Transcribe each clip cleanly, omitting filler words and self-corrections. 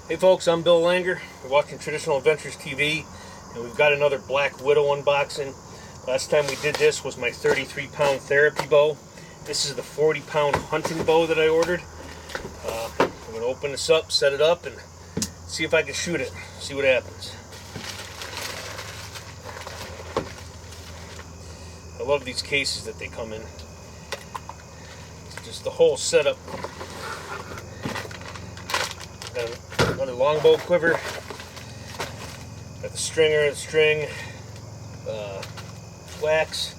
Hey folks, I'm Bill Langer. We're watching Traditional Adventures TV, and we've got another Black Widow unboxing. Last time we did this was my 33-pound therapy bow. This is the 40-pound hunting bow that I ordered. I'm going to open this up, set it up, and see if I can shoot it. See what happens. I love these cases that they come in. It's just the whole setup. Got another longbow quiver. Got the stringer, the string, wax.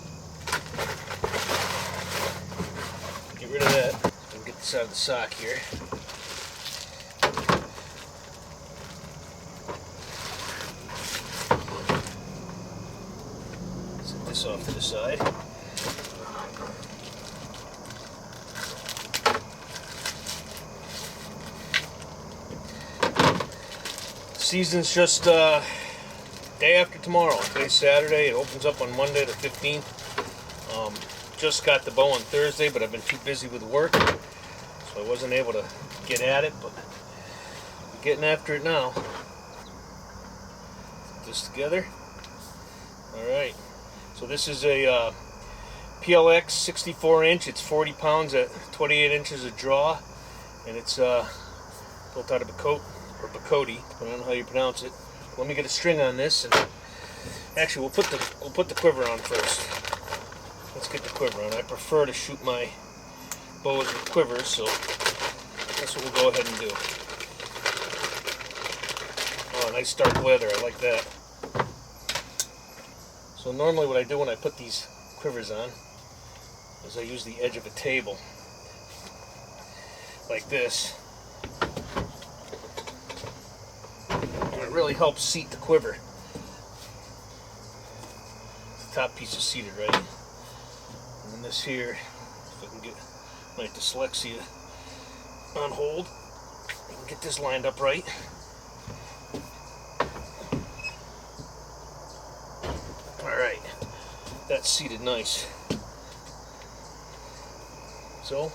Get rid of that. And get this out of the sock here. Set this off to the side. Season's just day after tomorrow. Today's Saturday. It opens up on Monday the 15th. Just got the bow on Thursday, but I've been too busy with work, so I wasn't able to get at it, but I'm getting after it now. Put this together. Alright, so this is a PLX 64-inch. It's 40 pounds at 28 inches of draw, and it's built out of Bacote, or Bacote, depending on how you pronounce it. Let me get a string on this, and actually we'll put the quiver on first. Let's get the quiver on. I prefer to shoot my bows with quivers, so that's what we'll go ahead and do. Oh, nice dark leather. I like that. So normally what I do when I put these quivers on is I use the edge of a table like this. And it really helps seat the quiver. The top piece is seated right. And then this here, if I can get my dyslexia on hold, I can get this lined up right. Alright, that's seated nice. So,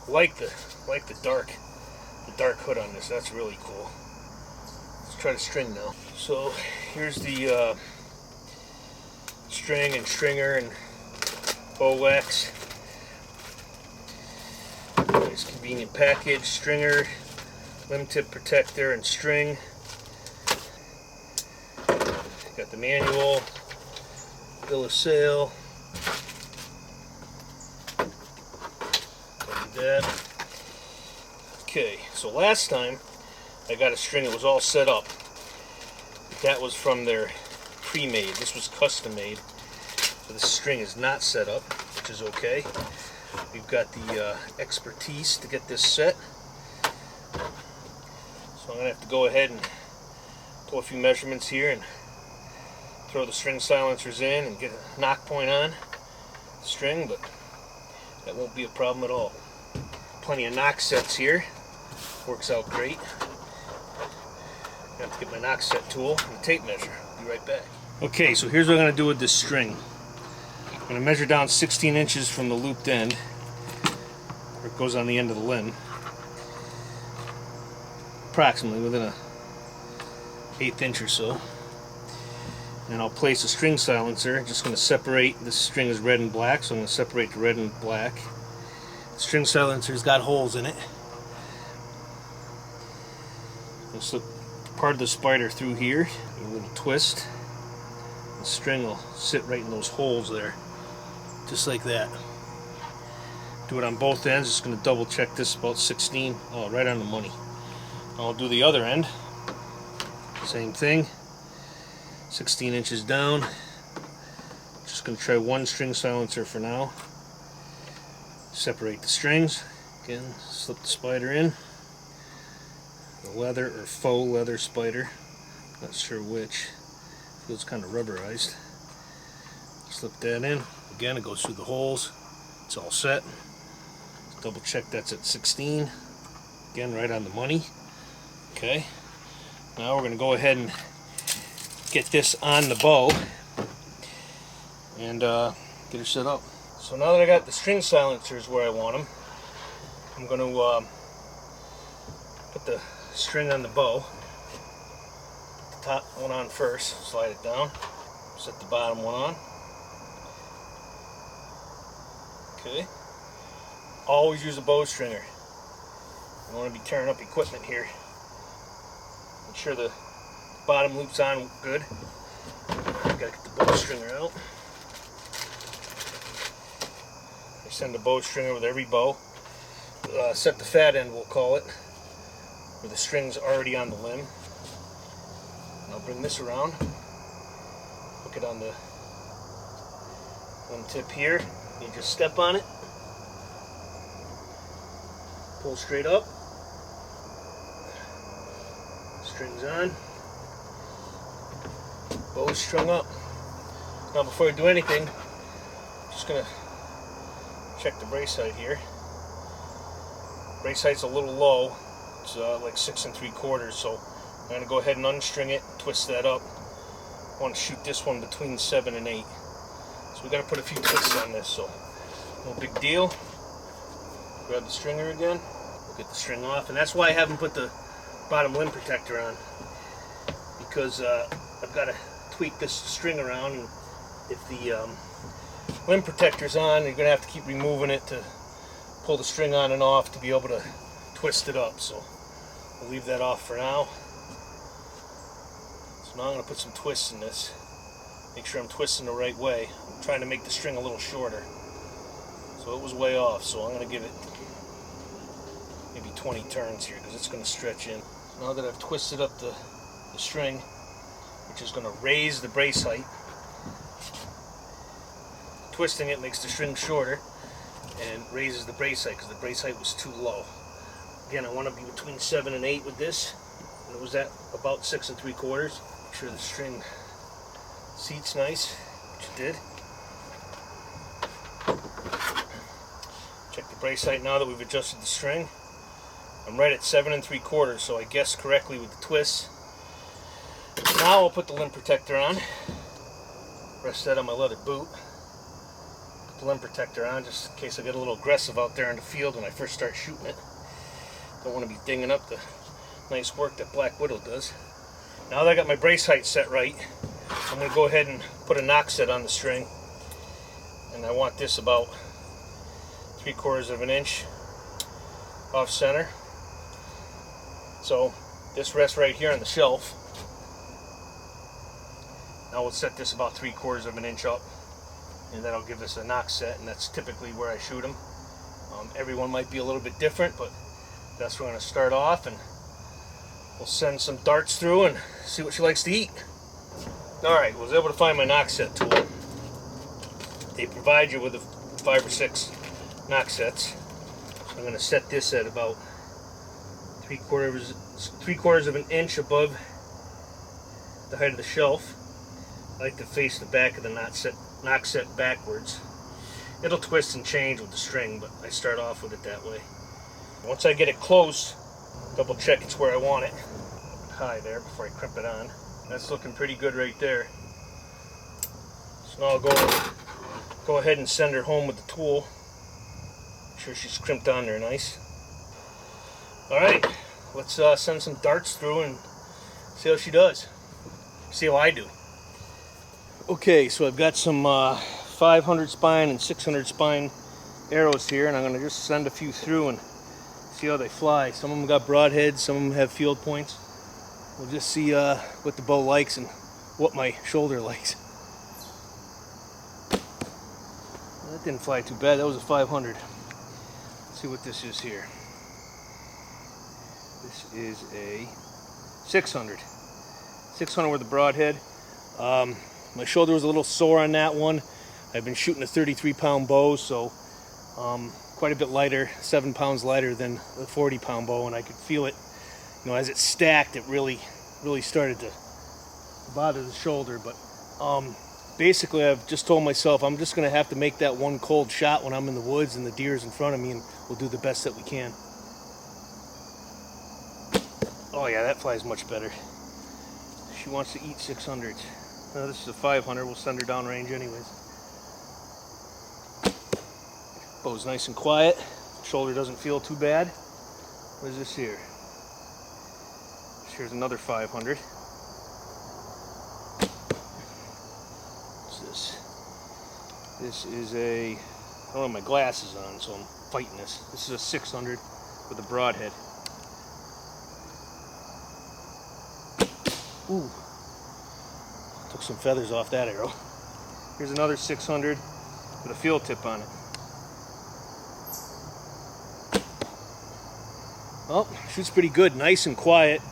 like the dark hood on this. That's really cool. Let's try the string now. So here's the string and stringer and bow wax. Nice convenient package. Stringer, limb tip protector, and string. Got the manual, bill of sale. Don't do that. Okay, so last time I got a string that was all set up. That was from their pre-made. This was custom made. So this string is not set up, which is okay. We've got the expertise to get this set. So I'm going to have to go ahead and pull a few measurements here and throw the string silencers in and get a knock point on the string, but that won't be a problem at all. Plenty of knock sets here. Works out great. I have to get my knock set tool and the tape measure. Be right back. Okay, so here's what I'm going to do with this string. I'm going to measure down 16 inches from the looped end, where it goes on the end of the limb, approximately within an 1/8 inch or so. And I'll place a string silencer. I'm just going to separate. This string is red and black, so I'm going to separate the red and black. The string silencer's got holes in it. I'll slip part of the spider through here, a little twist. The string will sit right in those holes there, just like that. Do it on both ends. Just going to double check this, about 16. Oh, right on the money. I'll do the other end. Same thing. 16 inches down. Just going to try one string silencer for now. Separate the strings. Again, slip the spider in. The leather or faux leather spider. Not sure which. Feels kind of rubberized. Slip that in. Again, it goes through the holes. It's all set. Let's double check that's at 16. Again, right on the money. Okay. Now we're going to go ahead and get this on the bow and get her set up. So now that I got the string silencers where I want them, I'm going to put the string on the bow. Put the top one on first, slide it down, set the bottom one on. Okay. Always use a bowstringer. You don't want to be tearing up equipment here. Make sure the bottom loop's on good. Gotta get the bowstringer out. I send a bowstringer with every bow. Set the fat end, we'll call it, where the string's already on the limb. And I'll bring this around, hook it on the limb tip here. You just step on it, pull straight up, strings on, bow strung up. Now before I do anything, I'm just going to check the brace height here. Brace height's a little low, it's like 6 3/4, so I'm going to go ahead and unstring it, twist that up. I want to shoot this one between 7 and 8. So we got to put a few twists on this, so no big deal. Grab the stringer again, we'll get the string off, and that's why I haven't put the bottom limb protector on, because I've got to tweak this string around, and if the limb protector's on, you're going to have to keep removing it to pull the string on and off to be able to twist it up. So we'll leave that off for now. So now I'm going to put some twists in this. Make sure I'm twisting the right way. I'm trying to make the string a little shorter. So it was way off, so I'm going to give it maybe 20 turns here because it's going to stretch in. So now that I've twisted up the string, which is going to raise the brace height, twisting it makes the string shorter and raises the brace height because the brace height was too low. Again, I want to be between 7 and 8 with this, and it was at about 6 3/4. Make sure the string seats nice, which it did. Check the brace height now that we've adjusted the string. I'm right at 7 3/4, so I guessed correctly with the twists. Now I'll put the limb protector on. Rest that on my leather boot. Put the limb protector on just in case I get a little aggressive out there in the field when I first start shooting it. Don't want to be dinging up the nice work that Black Widow does. Now that I got my brace height set right, I'm going to go ahead and put a knock set on the string. And I want this about 3/4 of an inch off center. So this rests right here on the shelf. Now we'll set this about 3/4 of an inch up, and that'll give us a knock set, and that's typically where I shoot them. Everyone might be a little bit different, but that's where we're going to start off, and we'll send some darts through and see what she likes to eat. Alright, was able to find my knock set tool. They provide you with 5 or 6 knock sets. So I'm going to set this at about 3/4 of an inch above the height of the shelf. I like to face the back of the knock set backwards. It'll twist and change with the string, but I start off with it that way. Once I get it close, double check it's where I want it. High there before I crimp it on. That's looking pretty good right there. So now I'll go ahead and send her home with the tool. Make sure she's crimped on there nice. Alright, let's send some darts through and see how she does. See how I do. Okay, so I've got some 500 spine and 600 spine arrows here, and I'm going to just send a few through and see how they fly. Some of them got broadheads, some of them have field points. We'll just see what the bow likes and what my shoulder likes. That didn't fly too bad. That was a 500. Let's see what this is here. This is a 600. 600 with a broadhead. My shoulder was a little sore on that one. I've been shooting a 33-pound bow, so quite a bit lighter, 7 pounds lighter than the 40-pound bow, and I could feel it. You know, as it stacked, it really started to bother the shoulder. But basically, I've just told myself I'm just going to have to make that one cold shot when I'm in the woods and the deer's in front of me, and we'll do the best that we can. Oh yeah, that flies much better. She wants to eat 600s. Now this is a 500. We'll send her downrange anyways. Bow's nice and quiet. Shoulder doesn't feel too bad. What is this here? Here's another 500. What's this? This is a, I don't have my glasses on, so I'm fighting this. This is a 600 with a broadhead. Ooh, took some feathers off that arrow. Here's another 600 with a field tip on it. Well, shoots pretty good, nice and quiet.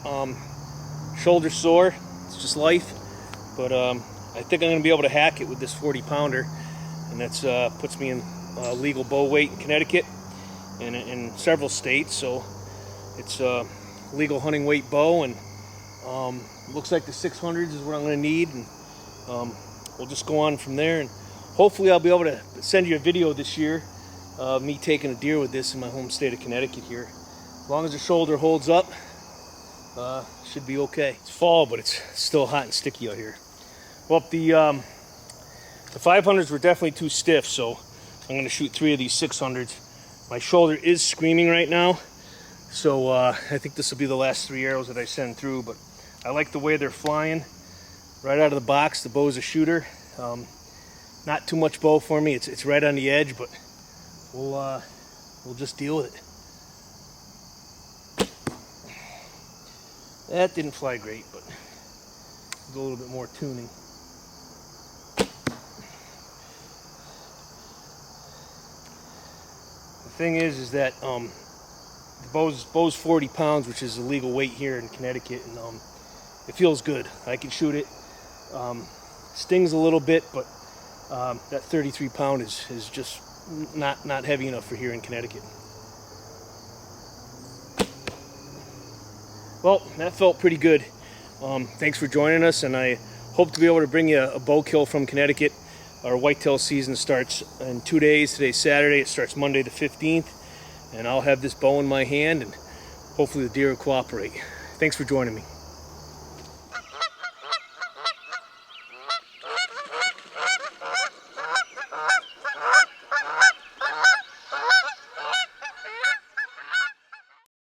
Shoulder sore, it's just life. But I think I'm gonna be able to hack it with this 40 pounder. And that's puts me in legal bow weight in Connecticut and in several states. So it's legal hunting weight bow, and looks like the 600s is what I'm gonna need. And we'll just go on from there. And hopefully I'll be able to send you a video this year of me taking a deer with this in my home state of Connecticut here. As long as the shoulder holds up, should be okay. It's fall, but it's still hot and sticky out here. Well, the 500s were definitely too stiff, so I'm going to shoot 3 of these 600s. My shoulder is screaming right now, so I think this will be the last 3 arrows that I send through, but I like the way they're flying. Right out of the box, the bow's a shooter. Not too much bow for me, it's right on the edge, but we'll just deal with it. That didn't fly great, but a little bit more tuning. The thing is that the bow's 40 pounds, which is the legal weight here in Connecticut, and it feels good. I can shoot it. Stings a little bit, but that 33 pound is just not heavy enough for here in Connecticut. Well, that felt pretty good. Thanks for joining us, and I hope to be able to bring you a bow kill from Connecticut. Our whitetail season starts in 2 days. Today's Saturday. It starts Monday the 15th, and I'll have this bow in my hand, and hopefully the deer will cooperate. Thanks for joining me.